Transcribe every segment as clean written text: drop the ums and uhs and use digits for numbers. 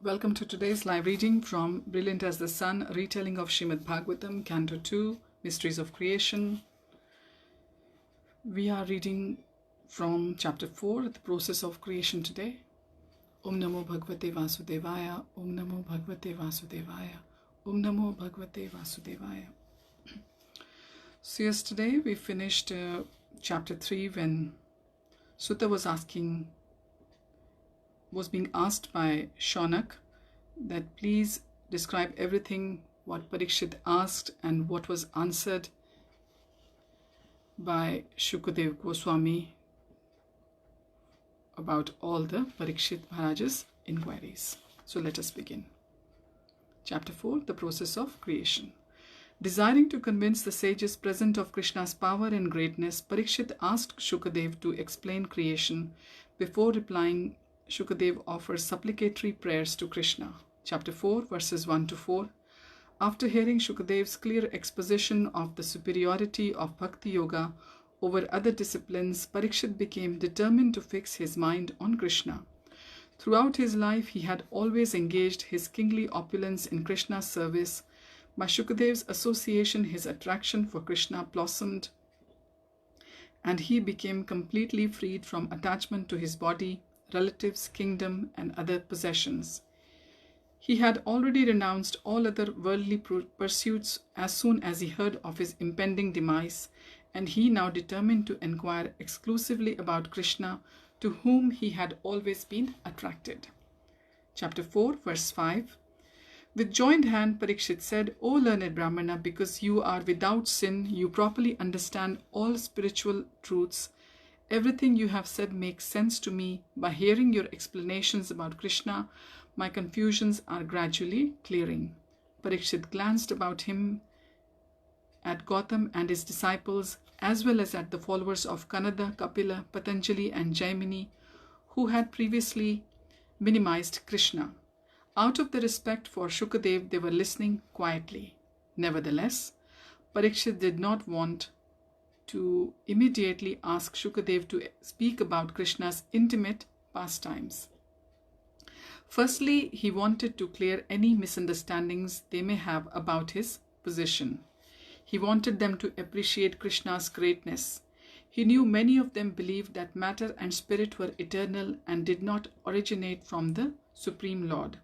Welcome to today's live reading from Brilliant as the Sun, retelling of Srimad Bhagavatam, Canto 2, Mysteries of Creation. We are reading from chapter 4, the process of creation today. Om Namo Bhagavate Vasudevaya, Om Namo Bhagavate Vasudevaya, Om Namo Bhagavate Vasudevaya. So yesterday we finished chapter 3 when Sutta was being asked by Shaunak that please describe everything what Parikshit asked and what was answered by Shukadev Goswami about all the Parikshit Maharaj's inquiries. So let us begin. Chapter 4, the process of creation. Desiring to convince the sages present of Krishna's power and greatness, Parikshit asked Shukadev to explain creation. Before replying, Shukadev offers supplicatory prayers to Krishna. Chapter 4, verses 1 to 4. After hearing Shukadev's clear exposition of the superiority of Bhakti Yoga over other disciplines, Parikshit became determined to fix his mind on Krishna. Throughout his life, he had always engaged his kingly opulence in Krishna's service. By Shukadev's association, his attraction for Krishna blossomed, and he became completely freed from attachment to his body, relatives, kingdom, and other possessions. He had already renounced all other worldly pursuits as soon as he heard of his impending demise, and he now determined to inquire exclusively about Krishna, to whom he had always been attracted. Chapter 4, verse 5. With joined hand, Parikshit said, O learned Brahmana, because you are without sin, you properly understand all spiritual truths. Everything you have said makes sense to me. By hearing your explanations about Krishna, my confusions are gradually clearing. Parikshit glanced about him at Gautam and his disciples, as well as at the followers of Kanada, Kapila, Patanjali, and Jaimini, who had previously minimized Krishna. Out of the respect for Shukadev, they were listening quietly. Nevertheless, Parikshit did not want to immediately ask Shukadev to speak about Krishna's intimate pastimes. Firstly, he wanted to clear any misunderstandings they may have about his position. He wanted them to appreciate Krishna's greatness. He knew many of them believed that matter and spirit were eternal and did not originate from the Supreme Lord.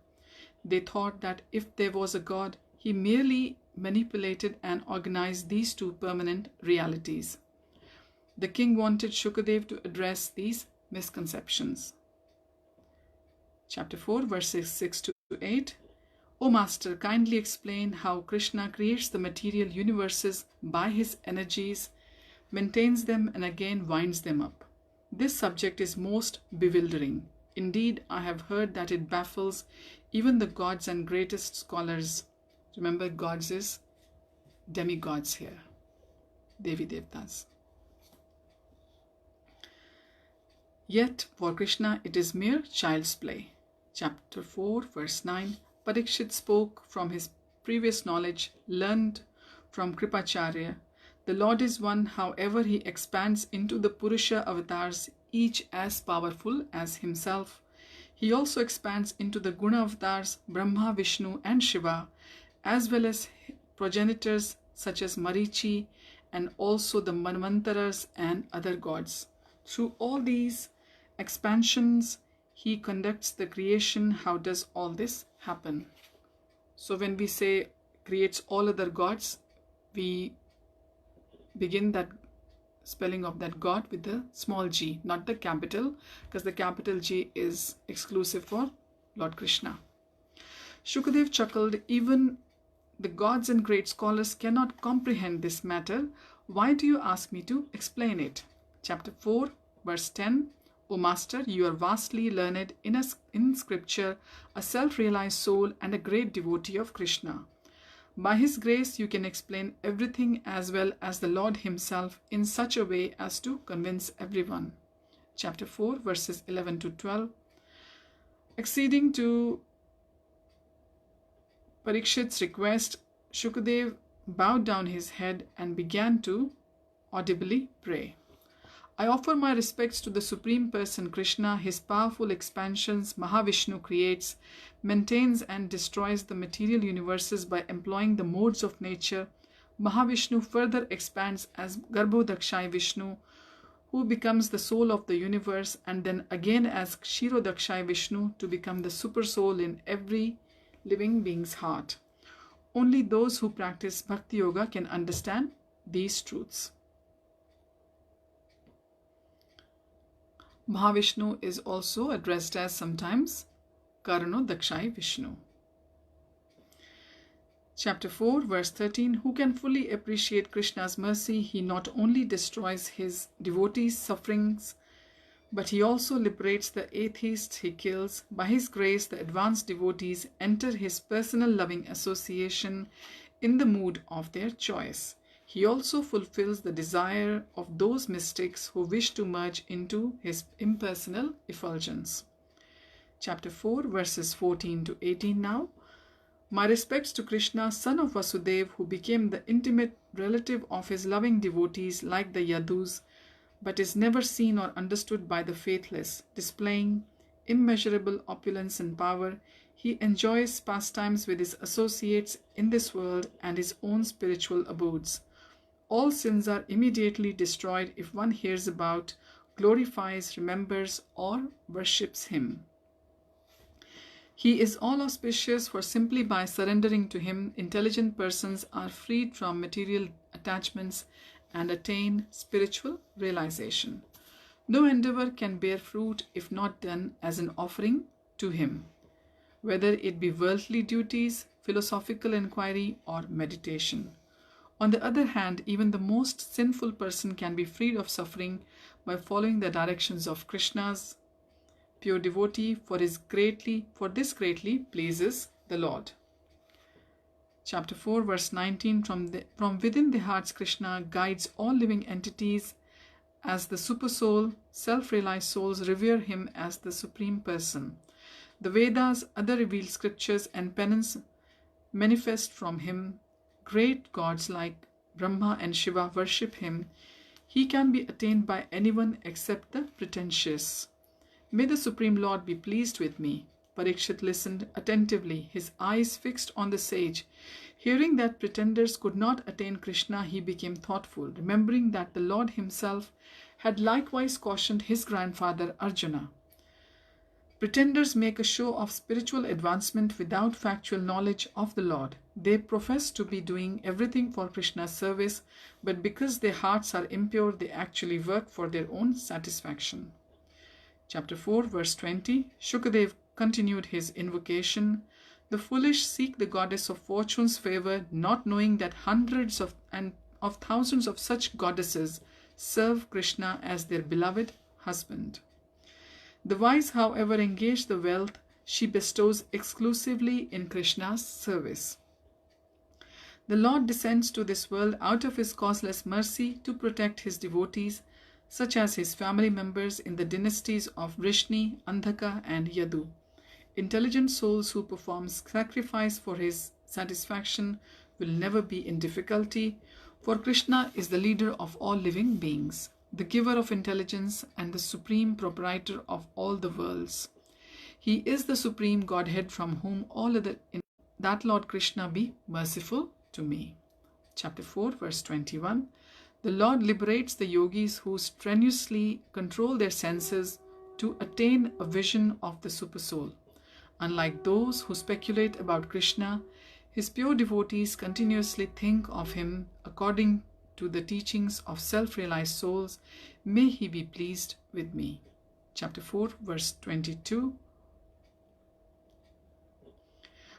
They thought that if there was a God, he merely manipulated and organized these two permanent realities. The king wanted Shukadev to address these misconceptions. Chapter 4, verses 6 to 8. O Master, kindly explain how Krishna creates the material universes by his energies, maintains them, and again winds them up. This subject is most bewildering. Indeed, I have heard that it baffles even the gods and greatest scholars. Remember, gods is demigods here, Devi Devtas. Yet for Krishna it is mere child's play. Chapter 4, verse 9. Parikshit spoke from his previous knowledge, learned from Kripacharya. The Lord is one, however he expands into the Purusha avatars, each as powerful as himself. He also expands into the Guna avatars, Brahma, Vishnu, and Shiva, as well as progenitors such as Marichi, and also the Manvantaras and other gods. Through all these expansions, he conducts the creation. How does all this happen? So when we say creates all other gods, we begin that spelling of that God with the small g, not the capital, because the capital G is exclusive for Lord Krishna. Shukadev chuckled, even the gods and great scholars cannot comprehend this matter. Why do you ask me to explain it? Chapter 4, verse 10. O Master, you are vastly learned in scripture, a self-realized soul, and a great devotee of Krishna. By his grace, you can explain everything as well as the Lord himself in such a way as to convince everyone. Chapter 4, verses 11 to 12. Acceding to Parikshit's request, Shukadev bowed down his head and began to audibly pray. I offer my respects to the Supreme Person Krishna. His powerful expansions Mahavishnu creates, maintains and destroys the material universes by employing the modes of nature. Mahavishnu further expands as Garbhodakshai Vishnu, who becomes the soul of the universe, and then again as Kshirodakshai Vishnu to become the super soul in every living being's heart. Only those who practice Bhakti Yoga can understand these truths. Mahavishnu is also addressed as sometimes Karanodakshai Vishnu. Chapter 4, verse 13. Who can fully appreciate Krishna's mercy? He not only destroys his devotees' sufferings, but he also liberates the atheists he kills. By his grace, the advanced devotees enter his personal loving association in the mood of their choice. He also fulfills the desire of those mystics who wish to merge into his impersonal effulgence. Chapter 4, verses 14 to 18 now. My respects to Krishna, son of Vasudeva, who became the intimate relative of his loving devotees like the Yadus, but is never seen or understood by the faithless. Displaying immeasurable opulence and power, he enjoys pastimes with his associates in this world and his own spiritual abodes. All sins are immediately destroyed if one hears about, glorifies, remembers, or worships him. He is all auspicious, for simply by surrendering to him, intelligent persons are freed from material attachments and attain spiritual realization. No endeavor can bear fruit if not done as an offering to him, whether it be worldly duties, philosophical inquiry, or meditation. On the other hand, even the most sinful person can be freed of suffering by following the directions of Krishna's pure devotee, for this greatly pleases the Lord. Chapter 4, verse 19. From within the hearts, Krishna guides all living entities as the super soul. Self-realized souls revere him as the Supreme Person. The Vedas, other revealed scriptures, and penance manifest from him. Great gods like Brahma and Shiva worship him. He can be attained by anyone except the pretentious. May the Supreme Lord be pleased with me. Parikshit listened attentively, his eyes fixed on the sage. Hearing that pretenders could not attain Krishna, he became thoughtful, remembering that the Lord himself had likewise cautioned his grandfather Arjuna. Pretenders make a show of spiritual advancement without factual knowledge of the Lord. They profess to be doing everything for Krishna's service, but because their hearts are impure, they actually work for their own satisfaction. Chapter 4, verse 20. Shukadev continued his invocation. The foolish seek the goddess of fortune's favor, not knowing that hundreds of thousands of such goddesses serve Krishna as their beloved husband. The wise, however, engage the wealth she bestows exclusively in Krishna's service. The Lord descends to this world out of his causeless mercy to protect his devotees, such as his family members in the dynasties of Vrishni, Andhaka, and Yadu. Intelligent souls who perform sacrifice for his satisfaction will never be in difficulty, for Krishna is the leader of all living beings, the giver of intelligence and the supreme proprietor of all the worlds. He is the supreme Godhead from whom all other that Lord Krishna be merciful to me. Chapter 4, verse 21. The Lord liberates the yogis who strenuously control their senses to attain a vision of the Supersoul. Unlike those who speculate about Krishna, his pure devotees continuously think of him according to the teachings of self-realized souls. May he be pleased with me. Chapter 4, verse 22.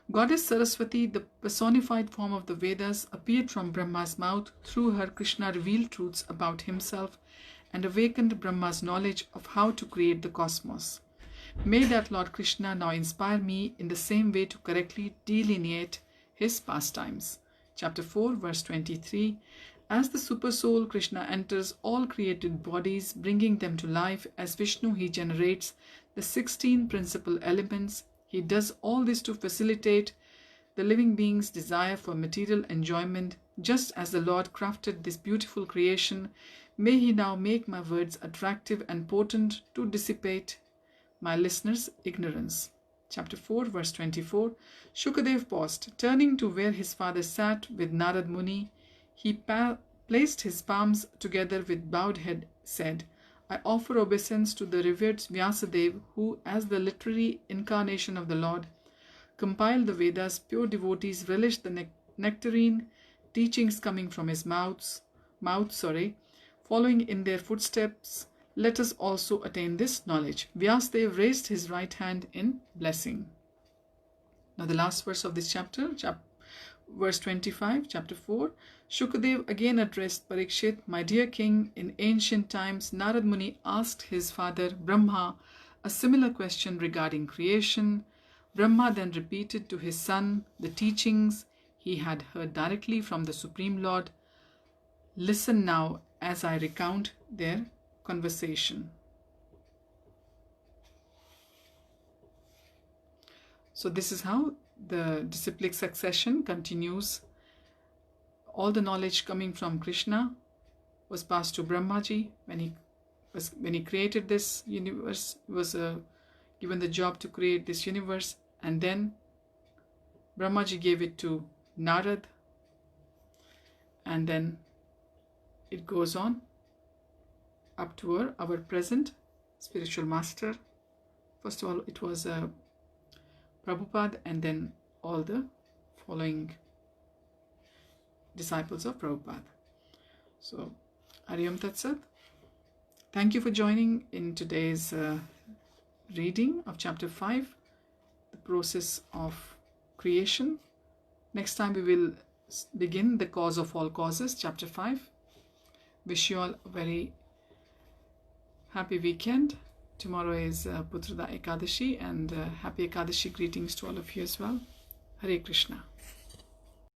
Goddess Saraswati, the personified form of the Vedas, appeared from Brahma's mouth. Through her, Krishna revealed truths about himself and awakened Brahma's knowledge of how to create the cosmos. May that Lord Krishna now inspire me in the same way to correctly delineate his pastimes. Chapter 4, verse 23. As the Supersoul, Krishna enters all created bodies, bringing them to life. As Vishnu, he generates the 16 principal elements. He does all this to facilitate the living being's desire for material enjoyment. Just as the Lord crafted this beautiful creation, May he now make my words attractive and potent to dissipate my listeners' ignorance. Chapter 4, verse 24. Shukadev paused. Turning to where his father sat with Narad Muni, he placed his palms together with bowed head, said, I offer obeisance to the revered Vyasadeva, who, as the literary incarnation of the Lord, compiled the Vedas. Pure devotees relish the nectarine teachings coming from his mouth. Following in their footsteps, let us also attain this knowledge. Vyasadeva raised his right hand in blessing. Now the last verse of this chapter, verse 25, chapter 4. Shukadev again addressed Parikshit, my dear king, in ancient times Narad Muni asked his father Brahma a similar question regarding creation. Brahma then repeated to his son the teachings he had heard directly from the Supreme Lord. Listen now as I recount their conversation. So this is how the disciplic succession continues. All the knowledge coming from Krishna was passed to Brahmaji when he created this universe. He was given the job to create this universe, and then Brahmaji gave it to Narad, and then it goes on up to our present spiritual master. First of all, it was Prabhupada, and then all the following disciples of Prabhupada. So, Hariyam Tat Sat. Thank you for joining in today's reading of chapter 5, the process of creation. Next time we will begin the cause of all causes, chapter 5. Wish you all a very happy weekend. Tomorrow is Putrada Ekadashi, and happy Ekadashi greetings to all of you as well. Hare Krishna.